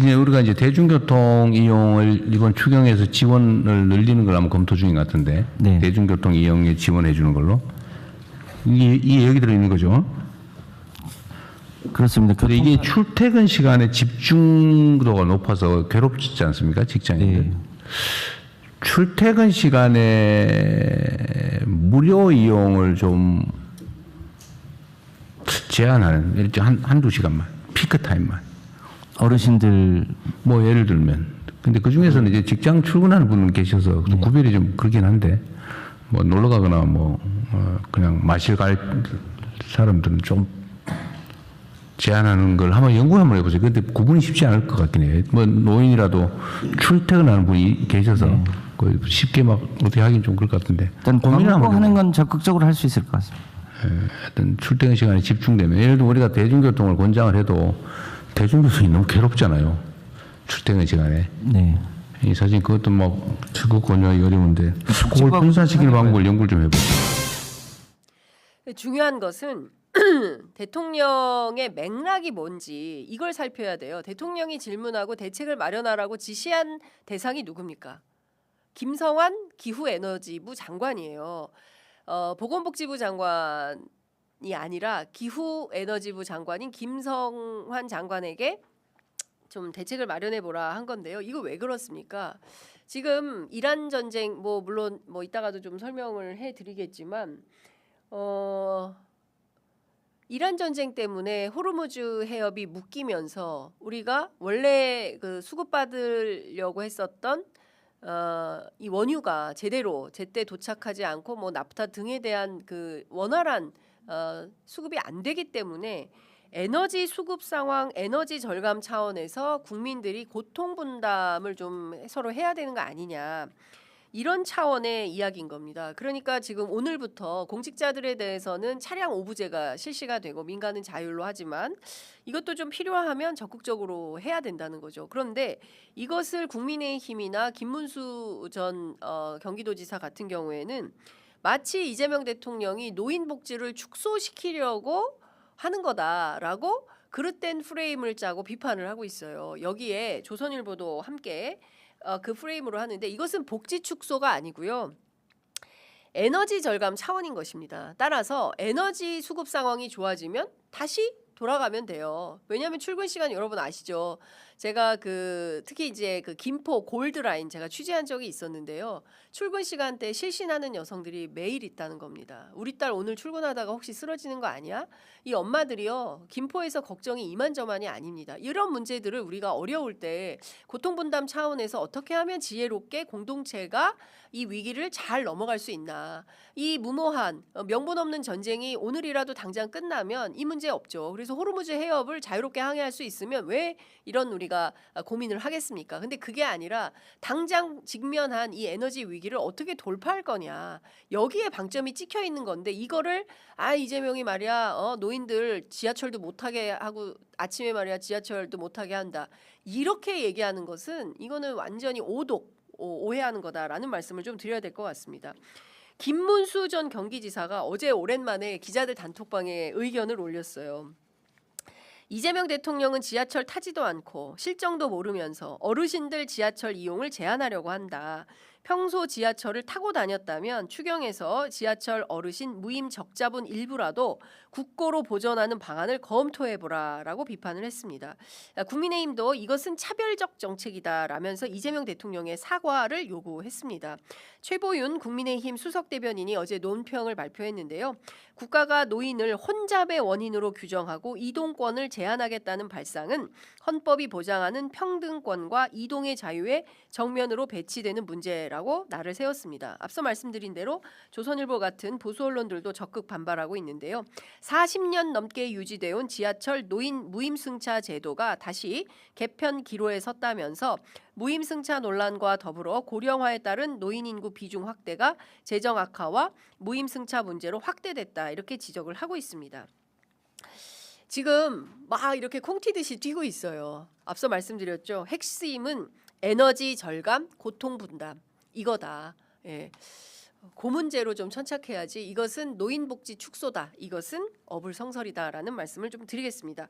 이제 우리가 이제 대중교통 이용을 이번 추경에서 지원을 늘리는 걸 한번 검토 중인 것 같은데, 네. 대중교통 이용에 지원해 주는 걸로 이 얘기 들어 있는 거죠. 그렇습니다. 근데 이게 출퇴근 시간에 집중도가 높아서 괴롭지 않습니까, 직장인들? 네. 출퇴근 시간에 무료 이용을 좀 제한하는, 예를 들어 한두 시간만, 피크 타임만. 어르신들 뭐 예를 들면. 근데 그 중에서는 이제 직장 출근하는 분은 계셔서 좀 구별이 좀 그렇긴 한데, 뭐 놀러 가거나 뭐, 그냥 마실 갈 사람들은 좀 제한하는 걸 한번 연구 한번 해보세요. 근데 구분이 쉽지 않을 것 같긴 해요. 뭐 노인이라도 출퇴근하는 분이 계셔서 그 쉽게 막 어떻게 하긴 좀 그럴 것 같은데. 일단 고민을 한번 광고하는 건 적극적으로 할 수 있을 것 같습니다. 하여튼 출퇴근 시간에 집중되면, 예를 들어 우리가 대중교통을 권장을 해도 대중교통이 너무 괴롭잖아요. 출퇴근 시간에. 네. 이 사실 그것도 막 적극 권유하기 어려운데 그걸 분산시키는 방법을 연구를 좀 해보세요. 중요한 것은 대통령의 맥락이 뭔지 이걸 살펴야 돼요. 대통령이 질문하고 대책을 마련하라고 지시한 대상이 누굽니까? 김성환 기후에너지부 장관이에요. 보건복지부 장관이 아니라 기후에너지부 장관인 김성환 장관에게 좀 대책을 마련해 보라 한 건데요. 이거 왜 그렇습니까? 지금 이란 전쟁 뭐 물론 뭐 이따가도 좀 설명을 해드리겠지만 이란 전쟁 때문에 호르무즈 해협이 묶이면서 우리가 원래 그 수급받으려고 했었던 이 원유가 제때 도착하지 않고 뭐 나프타 등에 대한 그 원활한 수급이 안 되기 때문에 에너지 수급 상황, 에너지 절감 차원에서 국민들이 고통 분담을 좀 서로 해야 되는 거 아니냐. 이런 차원의 이야기인 겁니다. 그러니까 지금 오늘부터 공직자들에 대해서는 차량 오부제가 실시가 되고 민간은 자율로 하지만 이것도 좀 필요하면 적극적으로 해야 된다는 거죠. 그런데 이것을 국민의힘이나 김문수 전 경기도지사 같은 경우에는 마치 이재명 대통령이 노인 복지를 축소시키려고 하는 거다라고 그릇된 프레임을 짜고 비판을 하고 있어요. 여기에 조선일보도 함께 그 프레임으로 하는데 이것은 복지 축소가 아니고요. 에너지 절감 차원인 것입니다. 따라서 에너지 수급 상황이 좋아지면 다시 돌아가면 돼요. 왜냐하면 출근 시간 여러분 아시죠? 제가 특히 이제 그 김포 골드라인 제가 취재한 적이 있었는데요. 출근 시간대 실신하는 여성들이 매일 있다는 겁니다. 우리 딸 오늘 출근하다가 혹시 쓰러지는 거 아니야? 이 엄마들이요. 김포에서 걱정이 이만저만이 아닙니다. 이런 문제들을 우리가 어려울 때 고통분담 차원에서 어떻게 하면 지혜롭게 공동체가 이 위기를 잘 넘어갈 수 있나. 이 무모한 명분 없는 전쟁이 오늘이라도 당장 끝나면 이 문제 없죠. 그래서 호르무즈 해협을 자유롭게 항해할 수 있으면 왜 이런 우리가 고민을 하겠습니까? 근데 그게 아니라 당장 직면한 이 에너지 위기를 어떻게 돌파할 거냐. 여기에 방점이 찍혀 있는 건데 이거를 이재명이 말이야 노인들 지하철도 못 타게 하고 아침에 말이야 지하철도 못 타게 한다. 이렇게 얘기하는 것은 이거는 완전히 오해하는 거다라는 말씀을 좀 드려야 될 것 같습니다. 김문수 전 경기지사가 어제 오랜만에 기자들 단톡방에 의견을 올렸어요. 이재명 대통령은 지하철 타지도 않고 실정도 모르면서 어르신들 지하철 이용을 제한하려고 한다. 평소 지하철을 타고 다녔다면 추경에서 지하철 어르신 무임 적자분 일부라도 국고로 보전하는 방안을 검토해보라라고 비판을 했습니다. 국민의힘도 이것은 차별적 정책이다라면서 이재명 대통령의 사과를 요구했습니다. 최보윤 국민의힘 수석대변인이 어제 논평을 발표했는데요. 국가가 노인을 혼잡의 원인으로 규정하고 이동권을 제한하겠다는 발상은 헌법이 보장하는 평등권과 이동의 자유에 정면으로 배치되는 문제라고 날을 세웠습니다. 앞서 말씀드린 대로 조선일보 같은 보수 언론들도 적극 반발하고 있는데요. 40년 넘게 유지되어 온 지하철 노인 무임승차 제도가 다시 개편 기로에 섰다면서 무임승차 논란과 더불어 고령화에 따른 노인 인구 비중 확대가 재정 악화와 무임승차 문제로 확대됐다 이렇게 지적을 하고 있습니다. 지금 막 이렇게 콩튀듯이 튀고 있어요. 앞서 말씀드렸죠. 핵심은 에너지 절감, 고통 분담 이거다. 예. 그 문제로 좀 천착해야지 이것은 노인 복지 축소다. 이것은 어불성설이다라는 말씀을 좀 드리겠습니다.